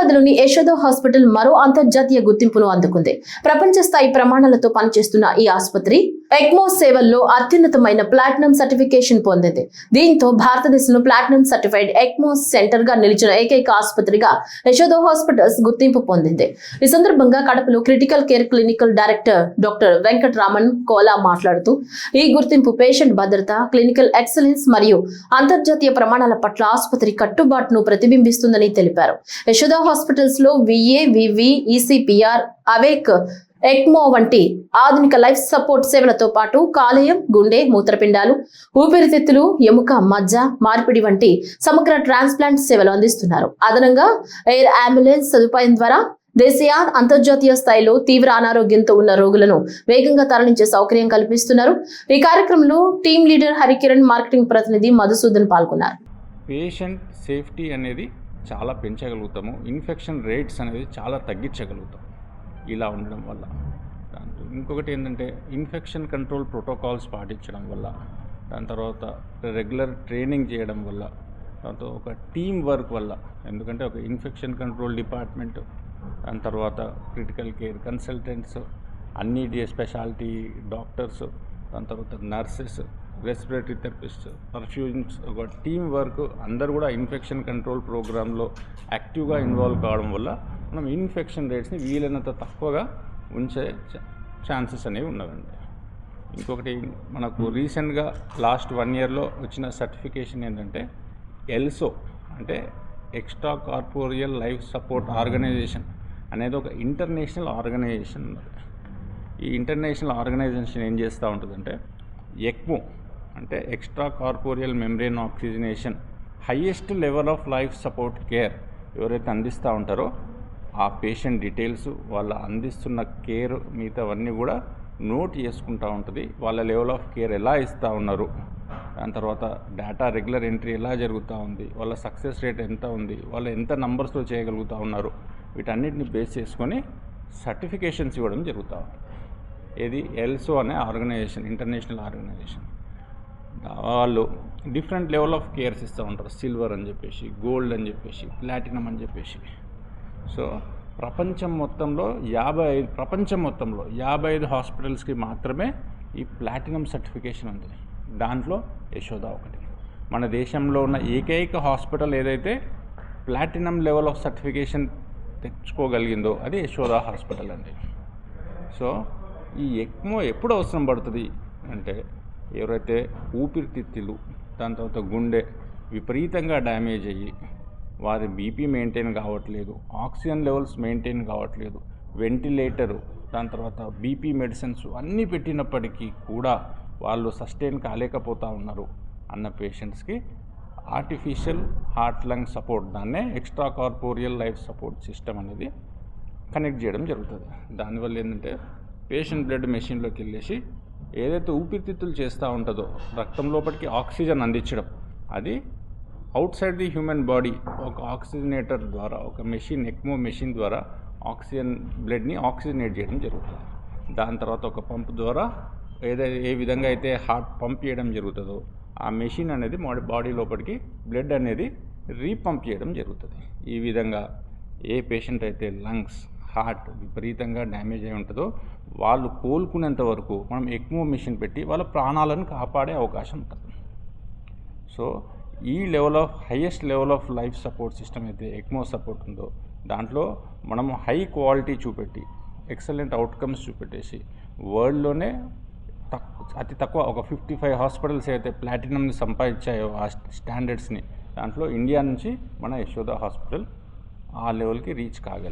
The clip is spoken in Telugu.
హైదరాబాద్లోని యశోద హాస్పిటల్ మరో అంతర్జాతీయ గుర్తింపును అందుకుంది. ప్రపంచ స్థాయి ప్రమాణాలతో పనిచేస్తున్న ఈ ఆసుపత్రి ఎక్మో సేవల్లో అత్యున్నతమైన ప్లాటినం సర్టిఫికేషన్ పొందింది. దీంతో భారతదేశంలో ప్లాటినం సర్టిఫైడ్ ఎక్మో సెంటర్ గా నిలిచిన ఏకైక ఆసుపత్రిగా యశోద హాస్పిటల్స్ గుర్తింపు పొందింది. ఈ సందర్భంగా కడపలో critical care clinical director doctor Venkataraman Kola మాట్లాడుతూ, ఈ గుర్తింపు పేషెంట్ భద్రత, క్లినికల్ ఎక్సలెన్స్ మరియు అంతర్జాతీయ ప్రమాణాల పట్ల ఆసుపత్రి కట్టుబాటును ప్రతిబింబిస్తుందని తెలిపారు. యశోద హాస్పిటల్స్ లో VA, VV, ECPR, awake, ECMO వంటి ఆధునిక లైఫ్ సపోర్ట్ సేవలతో పాటు కాలేయం, గుండె, మూత్రపిండాలు, ఊపిరితిత్తులు, ఎముక, మజ్జ మార్పిడి వంటి సమగ్ర ట్రాన్స్ప్లాంట్ సేవలు అందిస్తున్నారు. అదనంగా ఎయిర్ అంబులెన్స్ సదుపాయం ద్వారా దేశీయ, అంతర్జాతీయ స్థాయిలో తీవ్ర అనారోగ్యంతో ఉన్న రోగులను వేగంగా తరలించే సౌకర్యం కల్పిస్తున్నారు. ఈ కార్యక్రమంలో టీమ్ లీడర్ హరికిరణ్, మార్కెటింగ్ ప్రతినిధి మధుసూదన్ పాల్గొన్నారు. పేషెంట్ సేఫ్టీ అనేది చాలా పెంచగలుగుతాము, ఇన్ఫెక్షన్ రేట్స్ అనేది చాలా తగ్గించగలుగుతాం ఇలా ఉండడం వల్ల. ఇంకొకటి ఏంటంటే ఇన్ఫెక్షన్ కంట్రోల్ ప్రోటోకాల్స్ పాటించడం వల్ల, దాని తర్వాత రెగ్యులర్ ట్రైనింగ్ చేయడం వల్ల, దాంతో ఒక టీమ్ వర్క్ వల్ల, ఎందుకంటే ఒక ఇన్ఫెక్షన్ కంట్రోల్ డిపార్ట్మెంట్, దాని తర్వాత క్రిటికల్ కేర్ కన్సల్టెంట్స్, అన్ని స్పెషాలిటీ డాక్టర్స్, దాని తర్వాత నర్సెస్, రెస్పిరేటరీ థెరపిస్ట్, పర్ఫ్యూమ్స్, ఒక టీమ్ వర్క్ అందరూ కూడా ఇన్ఫెక్షన్ కంట్రోల్ ప్రోగ్రాంలో యాక్టివ్గా ఇన్వాల్వ్ కావడం వల్ల మనం ఇన్ఫెక్షన్ రేట్స్ని వీలైనంత తక్కువగా ఉంచే ఛాన్సెస్ అనేవి ఉన్నదండి. ఇంకొకటి మనకు రీసెంట్గా లాస్ట్ 1 yearలో వచ్చిన సర్టిఫికేషన్ ఏంటంటే ఎల్సో అంటే extra corporeal life support organisation అనేది ఒక ఇంటర్నేషనల్ ఆర్గనైజేషన్ ఉన్నది. ఈ ఇంటర్నేషనల్ ఆర్గనైజేషన్ ఏం చేస్తూ ఉంటుందంటే ఎక్మో అంటే extra corporeal membrane oxygenation highest level of life support care ఎవరైతే అందిస్తూ ఉంటారో ఆ పేషెంట్ డీటెయిల్స్, వాళ్ళ అందిస్తున్న కేర్ మిగతావన్నీ కూడా నోట్ చేసుకుంటూ ఉంటుంది. వాళ్ళ లెవెల్ ఆఫ్ కేర్ ఎలా ఇస్తూ ఉన్నారు, దాని తర్వాత డేటా రెగ్యులర్ ఎంట్రీ ఎలా జరుగుతూ ఉంది, వాళ్ళ సక్సెస్ రేట్ ఎంత ఉంది, వాళ్ళు ఎంత నంబర్స్లో చేయగలుగుతూ ఉన్నారు, వీటన్నిటిని బేస్ చేసుకొని సర్టిఫికేషన్స్ ఇవ్వడం జరుగుతూ ఉంది. ఇది ఎల్సో అనే ఆర్గనైజేషన్, ఇంటర్నేషనల్ ఆర్గనైజేషన్. వాళ్ళు డిఫరెంట్ లెవెల్ ఆఫ్ కేర్స్ ఇస్తూ ఉంటారు. సిల్వర్ అని చెప్పేసి, గోల్డ్ అని చెప్పేసి, ప్లాటినం అని చెప్పేసి. సో ప్రపంచం మొత్తంలో 55 హాస్పిటల్స్కి మాత్రమే ఈ ప్లాటినం సర్టిఫికేషన్ ఉంది. దాంట్లో యశోద ఒకటి. మన దేశంలో ఉన్న ఏకైక హాస్పిటల్ ఏదైతే ప్లాటినం లెవెల్ ఆఫ్ సర్టిఫికేషన్ తెచ్చుకోగలిగిందో అది యశోద హాస్పిటల్ అండి. సో ఈ ఎక్మో ఎప్పుడు అవసరం పడుతుంది అంటే ఎవరైతే ఊపిరితిత్తులు, దాని తర్వాత గుండె విపరీతంగా డ్యామేజ్ అయ్యి వారి బీపీ మెయింటైన్ కావట్లేదు, ఆక్సిజన్ లెవెల్స్ మెయింటైన్ కావట్లేదు, వెంటిలేటరు, దాని తర్వాత బీపీ మెడిసిన్స్ అన్నీ పెట్టినప్పటికీ కూడా వాళ్ళు సస్టైన్ కాలేకపోతూ ఉన్నారు అన్న పేషెంట్స్కి ఆర్టిఫిషియల్ హార్ట్ లంగ్ సపోర్ట్, దాన్నే extra corporeal life support system అనేది కనెక్ట్ చేయడం జరుగుతుంది. దానివల్ల ఏంటంటే పేషెంట్ బ్లడ్ మెషిన్లోకి వెళ్ళేసి ఏదైతే ఊపిరితిత్తులు చేస్తూ ఉంటుందో రక్తం లోపలికి ఆక్సిజన్ అందించడం, అది out side the human body ఒక ఆక్సిజనేటర్ ద్వారా, ఒక మెషిన్, ఎక్మో మెషిన్ ద్వారా ఆక్సిజన్ బ్లడ్ని ఆక్సిజనేట్ చేయడం జరుగుతుంది. దాని తర్వాత ఒక పంప్ ద్వారా ఏ విధంగా అయితే హార్ట్ పంప్ చేయడం జరుగుతుందో ఆ మెషిన్ అనేది బాడీ లోపలికి బ్లడ్ అనేది రీపంప్ చేయడం జరుగుతుంది. ఈ విధంగా ఏ పేషెంట్ అయితే లంగ్స్, హార్ట్ విపరీతంగా డ్యామేజ్ అయి ఉంటుందో వాళ్ళు కోలుకునేంత వరకు మనం ఎక్మో మెషిన్ పెట్టి వాళ్ళ ప్రాణాలను కాపాడే అవకాశం ఉంటుంది. సో ఈ level of highest level of life support system అయితే ఎక్మో సపోర్ట్ ఉందో దాంట్లో మనం హై క్వాలిటీ చూపెట్టి, ఎక్సలెంట్ అవుట్కమ్స్ చూపెట్టేసి వరల్డ్లోనే అతి తక్కువ ఒక 55 హాస్పిటల్స్ అయితే ప్లాటినంని సంపాదించాయో ఆ స్టాండర్డ్స్ని, దాంట్లో ఇండియా నుంచి మన యశోద హాస్పిటల్ ఆ లెవెల్కి రీచ్ కాగలదు.